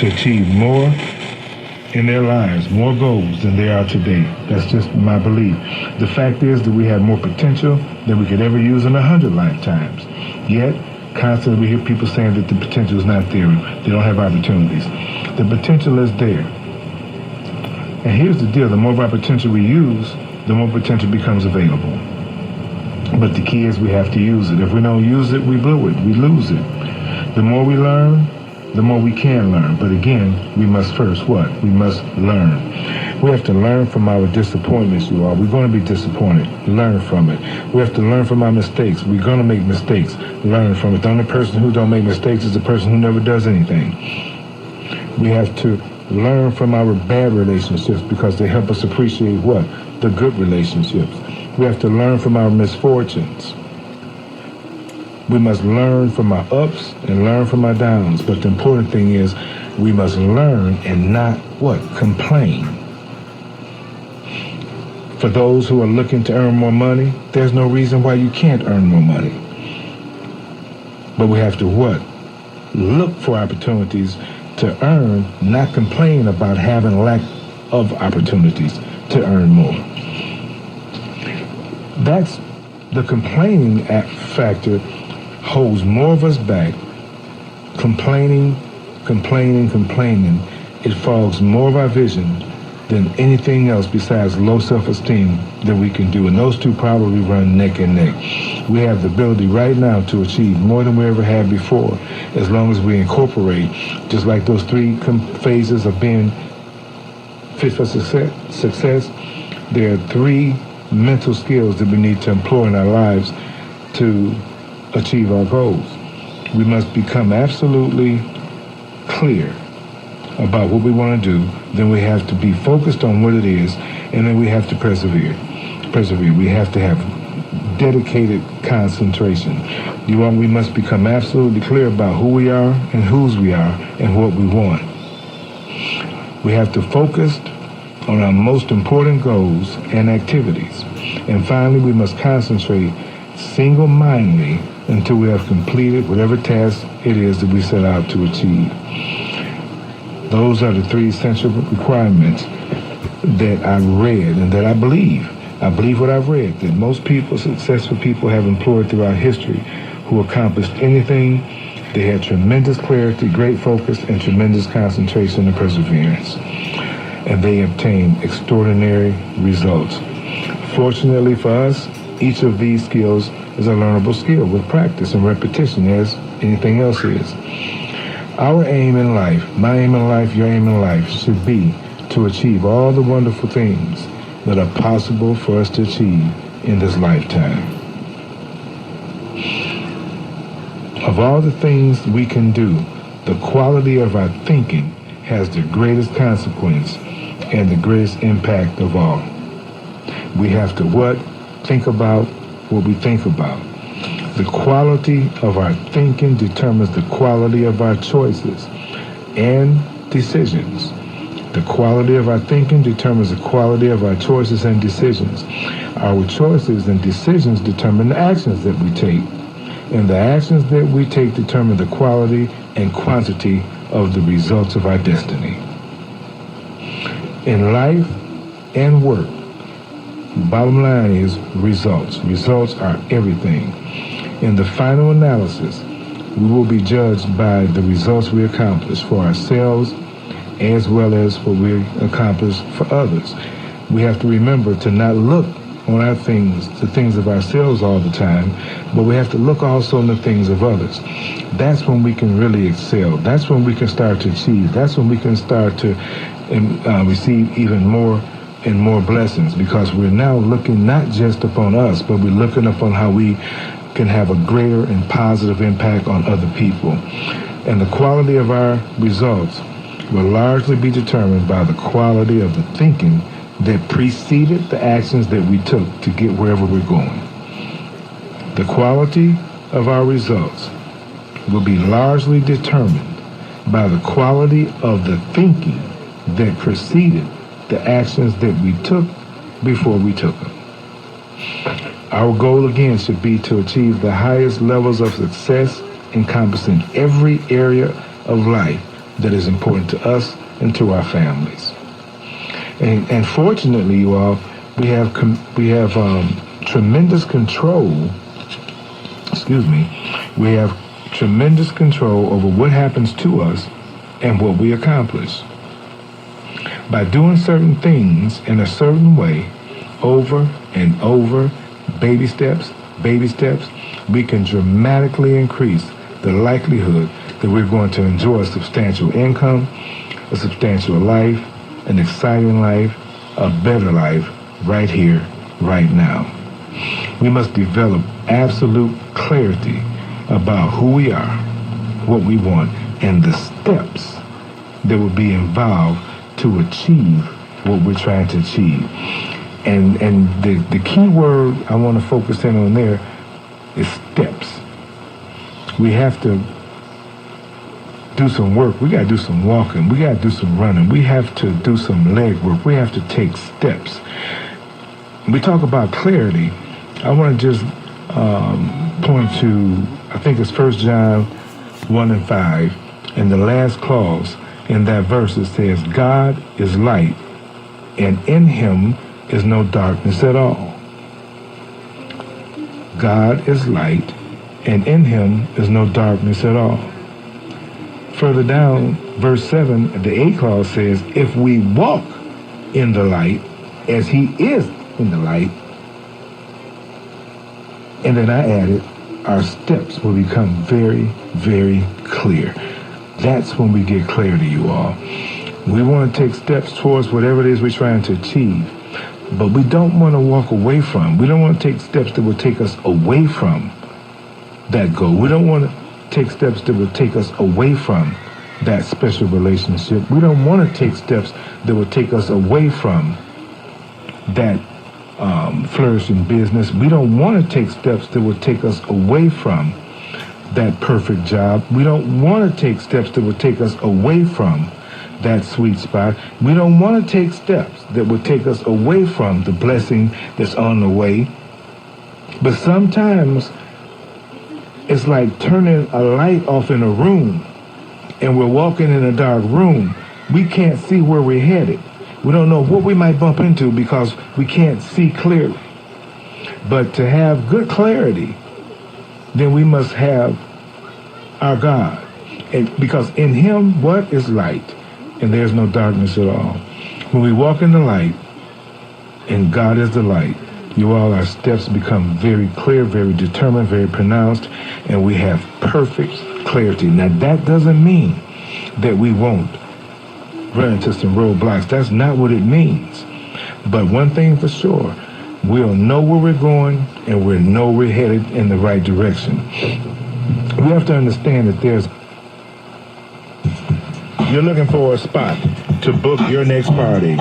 to achieve more in their lives, more goals than they are today. That's just my belief. The fact is that we have more potential than we could ever use in 100 lifetimes. Yet, constantly we hear people saying that the potential is not there. They don't have opportunities. The potential is there. And here's the deal. The more of our potential we use, the more potential becomes available. But the key is we have to use it. If we don't use it, we blew it. We lose it. The more we learn, the more we can learn. But again, we must first what? We must learn. We have to learn from our disappointments, you all. We're going to be disappointed. Learn from it. We have to learn from our mistakes. We're going to make mistakes. Learn from it. The only person who don't make mistakes is the person who never does anything. We have to learn from our bad relationships because they help us appreciate what? The good relationships. We have to learn from our misfortunes. We must learn from our ups and learn from our downs. But the important thing is we must learn and not what? Complain. For those who are looking to earn more money, there's no reason why you can't earn more money. But we have to what? Look for opportunities to earn, not complain about having lack of opportunities to earn more. That's the complaining factor holds more of us back. Complaining. It fogs more of our vision than anything else besides low self-esteem that we can do. And those two probably run neck and neck. We have the ability right now to achieve more than we ever had before, as long as we incorporate, just like those three phases of being fit for success, there are three mental skills that we need to employ in our lives to achieve our goals. We must become absolutely clear about what we want to do. Then we have to be focused on what it is, and then we have to persevere. We have to have dedicated concentration. We must become absolutely clear about who we are and whose we are and what we want. We have to focus on our most important goals and activities. And finally, we must concentrate single-mindedly until we have completed whatever task it is that we set out to achieve. Those are the three essential requirements that I read and that I believe. I believe what I've read, that most people, successful people, have employed throughout history who accomplished anything. They had tremendous clarity, great focus, and tremendous concentration and perseverance. And they obtained extraordinary results. Fortunately for us, each of these skills is a learnable skill with practice and repetition, as anything else is. Our aim in life, my aim in life, your aim in life, should be to achieve all the wonderful things that are possible for us to achieve in this lifetime. Of all the things we can do, the quality of our thinking has the greatest consequence and the greatest impact of all. We have to what? Think about what we think about. The quality of our thinking determines the quality of our choices and decisions. The quality of our thinking determines the quality of our choices and decisions. Our choices and decisions determine the actions that we take. And the actions that we take determine the quality and quantity of the results of our destiny. In life and work, bottom line is results. Results are everything. In the final analysis, we will be judged by the results we accomplish for ourselves as well as what we accomplish for others. We have to remember to not look on our things, the things of ourselves all the time, but we have to look also on the things of others. That's when we can really excel. That's when we can start to achieve. That's when we can start to receive even more and more blessings, because we're now looking not just upon us, but we're looking upon how we can have a greater and positive impact on other people. And the quality of our results will largely be determined by the quality of the thinking that preceded the actions that we took to get wherever we're going. The quality of our results will be largely determined by the quality of the thinking that preceded the actions that we took before we took them. Our goal again should be to achieve the highest levels of success encompassing every area of life that is important to us and to our families. And fortunately, you all, we have tremendous control. Excuse me. We have tremendous control over what happens to us and what we accomplish. By doing certain things in a certain way, over and over, baby steps, we can dramatically increase the likelihood that we're going to enjoy a substantial income, a substantial life, an exciting life, a better life right here, right now. We must develop absolute clarity about who we are, what we want, and the steps that will be involved to achieve what we're trying to achieve. And the key word I want to focus in on there is steps. We have to do some work. We got to do some walking. We got to do some running. We have to do some leg work. We have to take steps. We talk about clarity. I want to just point to, I think it's 1 John 1 and 5, and the last clause in that verse, it says, God is light, and in him is no darkness at all. God is light, and in him is no darkness at all. Further down, verse 7, the 8th clause says, if we walk in the light as he is in the light, and then I added, our steps will become very, very clear. That's when we get clarity, you all. We want to take steps towards whatever it is we're trying to achieve, but we don't want to walk away from. We don't want to take steps that will take us away from that goal. We don't want to take steps that will take us away from that special relationship. We don't want to take steps that will take us away from that flourishing business. We don't want to take steps that will take us away from that perfect job. We don't want to take steps that will take us away from that sweet spot. We don't want to take steps that will take us away from the blessing that's on the way. But sometimes it's like turning a light off in a room, and we're walking in a dark room. We can't see where we're headed. We don't know what we might bump into because we can't see clearly. But to have good clarity, then we must have our God. And because in him, what is light? And there's no darkness at all. When we walk in the light, and God is the light, you all, our steps become very clear, very determined, very pronounced, and we have perfect clarity. Now, that doesn't mean that we won't run into some roadblocks. That's not what it means. But one thing for sure, we'll know where we're going, and we'll know we're headed in the right direction. We have to understand that you're looking for a spot to book your next party.